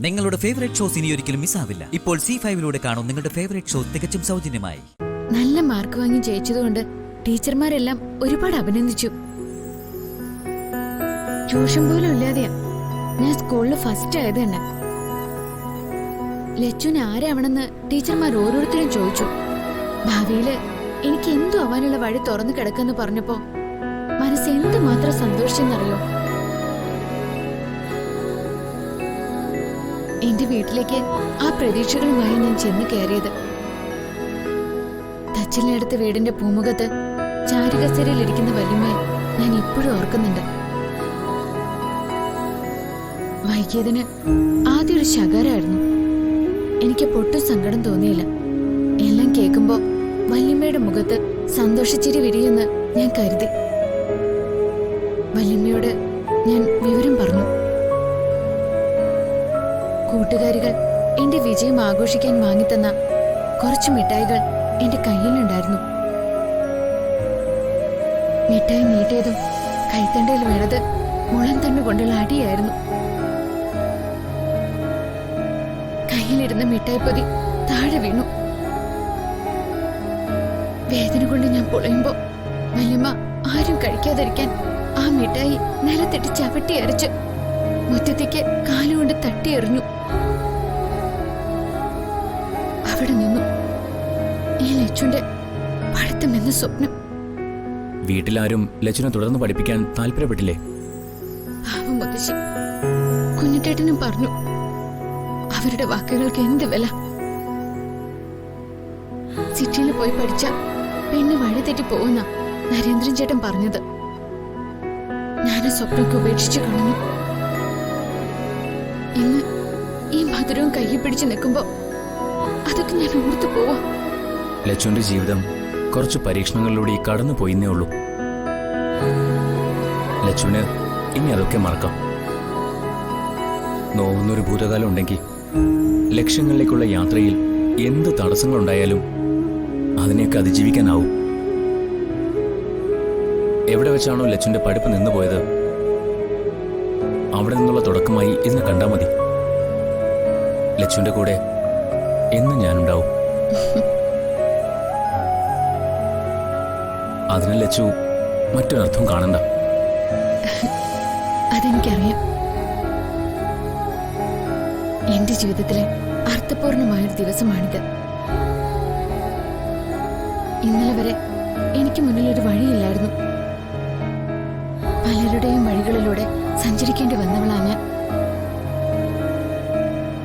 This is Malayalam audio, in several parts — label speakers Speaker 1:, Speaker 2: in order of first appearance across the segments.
Speaker 1: നിങ്ങളുടെ ഫേവറേറ്റ് ഷോസ് ഇനി ഒരിക്കലും മിസ്സാവില്ല. ഇപ്പോൾ C5 കാണും നിങ്ങളുടെ ഫേവറേറ്റ് ഷോ തികച്ചും സൗജന്യമായി.
Speaker 2: നല്ല മാർക്ക് വാങ്ങി ജയിച്ചതുകൊണ്ട് ടീച്ചർമാരെല്ലാം ഒരുപാട് അഭിനന്ദിച്ചു. ട്യൂഷൻ പോലും ഇല്ലാതെയാ ഞാൻ സ്കൂളിൽ ഫസ്റ്റ് ആയത് തന്നെ. ലച്ചുവിന് ആരാവണമെന്ന് ടീച്ചർമാർ ഓരോരുത്തരും ചോദിച്ചു. ഭാവിയില് എനിക്ക് എന്തു ആവാനുള്ള വഴി തുറന്നു കിടക്കെന്ന് പറഞ്ഞപ്പോ മനസ്സ് എന്തുമാത്രം സന്തോഷിച്ചെന്നറിയോ. എന്റെ വീട്ടിലേക്ക് ആ പ്രതീക്ഷകളുമായി ഞാൻ ചെന്ന് കയറിയത്. തച്ചിലിനടുത്ത വീടിന്റെ പൂമുഖത്ത് ചാരുകസേരയിലിരിക്കുന്ന വല്യമ്മയെ ഞാൻ ഇപ്പോഴും ഓർക്കുന്നുണ്ട്. വൈകിയതിന് ആദ്യം ഒരു ശകാരമായിരുന്നു. എനിക്ക് പൊട്ടും സങ്കടം തോന്നിയില്ല. എല്ലാം കേൾക്കുമ്പോ വല്യമ്മയുടെ മുഖത്ത് സന്തോഷിച്ചിരി വിരിയെന്ന് ഞാൻ കരുതി. വല്യമ്മയോട് ഞാൻ വിവരം പറഞ്ഞു. കൂട്ടുകാരികൾ എന്റെ വിജയം ആഘോഷിക്കാൻ വാങ്ങിത്തന്ന കുറച്ചു മിഠായികൾ എന്റെ കയ്യിലുണ്ടായിരുന്നു. മിഠായി നീട്ടിയതും കൈത്തണ്ടയിൽ വീണത് മുളം തണ്ടുകൊണ്ടുള്ള അടിയായിരുന്നു. കയ്യിലിരുന്ന മിഠായി പൊതി താഴെ വീണു. വേദന കൊണ്ട് ഞാൻ പൊളയുമ്പോ വല്യമ്മ ആരും കഴിക്കാതിരിക്കാൻ ആ മിഠായി നിലത്തിട്ട് ചവിട്ടി അരച്ച് മുറ്റത്തേക്ക് കാലുകൊണ്ട് തട്ടിയെറിഞ്ഞു. അവിടെ നിന്നു ഈ ലച്ചുന്റെ പഠിത്തമെന്ന സ്വപ്നം.
Speaker 3: വീട്ടിലാരും ലച്ചുനെ തുടർന്ന് പഠിപ്പിക്കാൻ താല്പര്യപ്പെട്ടില്ലേ?
Speaker 2: പാവം മുത്തശ്ശി കുഞ്ഞിട്ടേട്ടനും പറഞ്ഞു. അവരുടെ വാക്കുകൾക്ക് എന്ത് വില. സിറ്റിയിൽ പോയി പഠിച്ച പെണ്ണ് വഴി തെറ്റി പോകുന്ന നരേന്ദ്രൻ ചേട്ടൻ പറഞ്ഞത്. ഞാൻ ആ സ്വപ്നമൊക്കെ ഉപേക്ഷിച്ചു കളഞ്ഞു. ഇന്ന് ഈ മധുരവും കയ്യിൽ പിടിച്ചു നിൽക്കുമ്പോ അതൊക്കെ ഞാൻ ഓർത്തു പോവാ.
Speaker 3: ലച്ചുവിന്റെ ജീവിതം കുറച്ച് പരീക്ഷണങ്ങളിലൂടെ കടന്നു പോയിന്നേ ഉള്ളൂ. ലച്ചുവിന് ഇനി അതൊക്കെ മറക്കാം. നോവുന്നൊരു ഭൂതകാലം ഉണ്ടെങ്കിൽ ലക്ഷ്യങ്ങളിലേക്കുള്ള യാത്രയിൽ എന്ത് തടസ്സങ്ങളുണ്ടായാലും അതിനെയൊക്കെ അതിജീവിക്കാനാവും. എവിടെ വെച്ചാണോ ലച്ചുവിന്റെ പഠിപ്പ് നിന്നുപോയത് അവിടെ നിന്നുള്ള തുടക്കമായി ഇതിനെ കണ്ടാൽ മതി. ലച്ചുവിന്റെ കൂടെ എന്നും ഞാനുണ്ടാവും. അതിന് ലച്ചു മറ്റൊരർത്ഥം കാണണ്ട.
Speaker 2: അതെനിക്കറിയാം. എന്റെ ജീവിതത്തിലെ അർത്ഥപൂർണമായൊരു ദിവസമാണിത്. ഇന്നലെ വരെ എനിക്ക് മുന്നിലൊരു വഴിയില്ലായിരുന്നു. പലരുടെയും വഴികളിലൂടെ സഞ്ചരിക്കേണ്ടി വന്നവളാ ഞാൻ.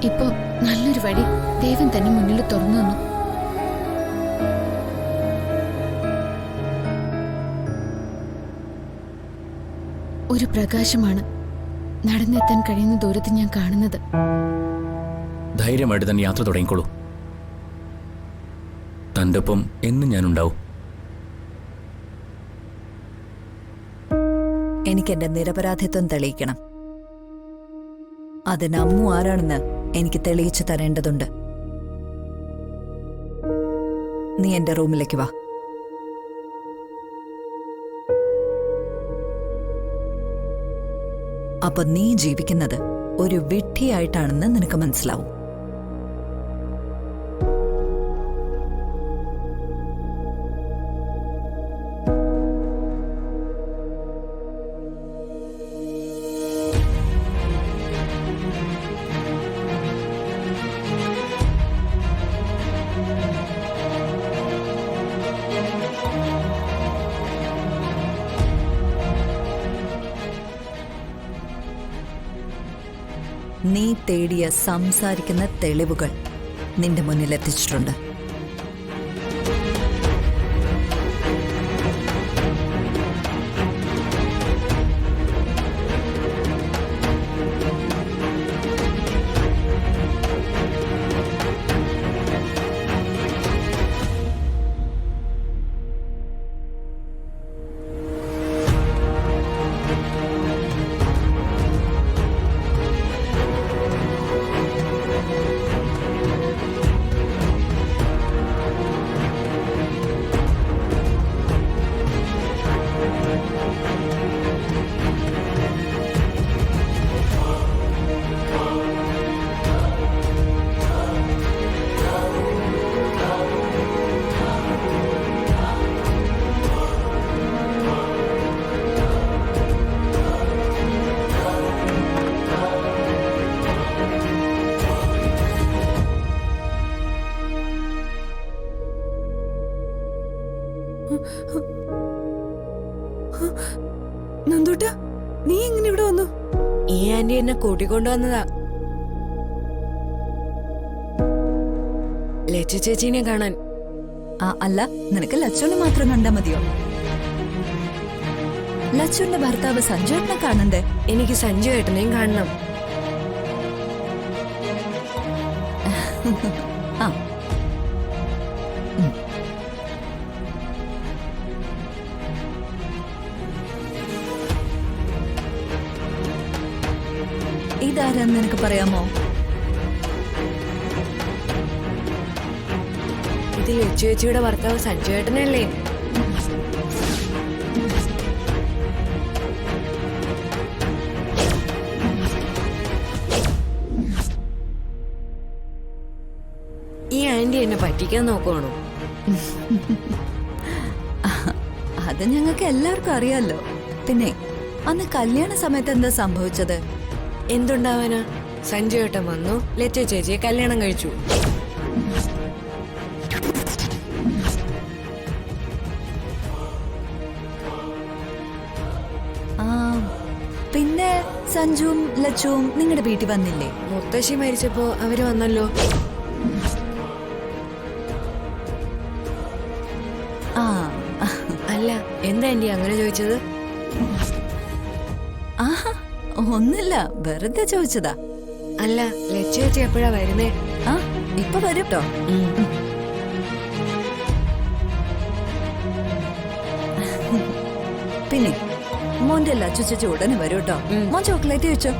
Speaker 2: ഇപ്പൊ നല്ലൊരു വഴി ദൈവം തന്നെ മുന്നിൽ തുറന്നു തന്നു. ഒരു പ്രകാശമാണ് നടന്നെത്താൻ കഴിയുന്ന ദൂരത്ത് ഞാൻ കാണുന്നത്.
Speaker 3: ധൈര്യമായിട്ട് തന്നെ യാത്ര തുടങ്ങിക്കോളൂ. തൻ്റെ ഒപ്പം എന്നും ഞാനുണ്ടാവും.
Speaker 4: എനിക്കെന്റെ നിരപരാധിത്വം തെളിയിക്കണം. അതിന് അമ്മു ആരാണെന്ന് എനിക്ക് തെളിയിച്ചു തരേണ്ടതുണ്ട്. നീ എന്റെ റൂമിലേക്ക് വാ. അപ്പൊ നീ ജീവിക്കുന്നത് ഒരു വിഡ്ഢിയായിട്ടാണെന്ന് നിനക്ക് മനസ്സിലാവും. നീ തേടിയ സംസാരിക്കുന്ന തെളിവുകൾ നിന്റെ മുന്നിൽ എത്തിച്ചിട്ടുണ്ട്.
Speaker 5: ആന്റി എന്നെ കൂട്ടിക്കൊണ്ടുവന്നതാ ലച്ചു ചേച്ചീനെ കാണാൻ.
Speaker 4: അല്ല, നിനക്ക് ലച്ചുവിനെ മാത്രം കണ്ടാ മതിയോ? ലച്ചുവിന്റെ ഭർത്താവ് സഞ്ജുവേട്ടനെ കാണണ്ടേ?
Speaker 5: എനിക്ക് സഞ്ജു ഏട്ടനെയും കാണണം.
Speaker 4: ആ ഇതാരാന്ന് നിനക്ക് പറയാമോ?
Speaker 5: ഇത് ലച്ചു ചേച്ചിയുടെ ഭർത്താവ് സഞ്ജു ഏട്ടനല്ലേ? ഈ ആന്റി എന്നെ പറ്റിക്കാൻ നോക്കുവാണോ?
Speaker 4: അത് ഞങ്ങൾക്ക് എല്ലാവർക്കും അറിയാലോ. പിന്നെ അന്ന് കല്യാണ സമയത്ത് എന്താ സംഭവിച്ചത്?
Speaker 5: എന്തുണ്ടാവാനാ? സഞ്ജു ഏട്ടൻ വന്നു, ലച്ചു ചേച്ചിയെ കല്യാണം കഴിച്ചു.
Speaker 4: ആ പിന്നെ സഞ്ജുവും ലച്ചുവും നിങ്ങളുടെ വീട്ടിൽ വന്നില്ലേ?
Speaker 5: മുത്തശ്ശി മരിച്ചപ്പോ അവര് വന്നല്ലോ.
Speaker 4: ആ
Speaker 5: അല്ല, എന്താ ആന്റി അങ്ങനെ ചോദിച്ചത്?
Speaker 4: ആഹാ, ഒന്നില്ല, വെറുതെ ചോദിച്ചതാ.
Speaker 5: അല്ല, ലച്ചു ചേച്ചി എപ്പോഴാ വരുന്നേ?
Speaker 4: ആ ഇപ്പൊ വരും ട്ടോ. പിന്നെ മോന്റെ ലച്ചു ചേച്ചി ഉടനെ വരും കേട്ടോ. മോൻ ചോക്ലേറ്റ് കഴിച്ചോ?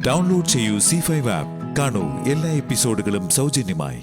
Speaker 6: ഡൗൺലോഡ് ചെയ്യൂ C5 ആപ്പ്. കാണൂ എല്ലാ എപ്പിസോഡുകളും സൗജന്യമായി.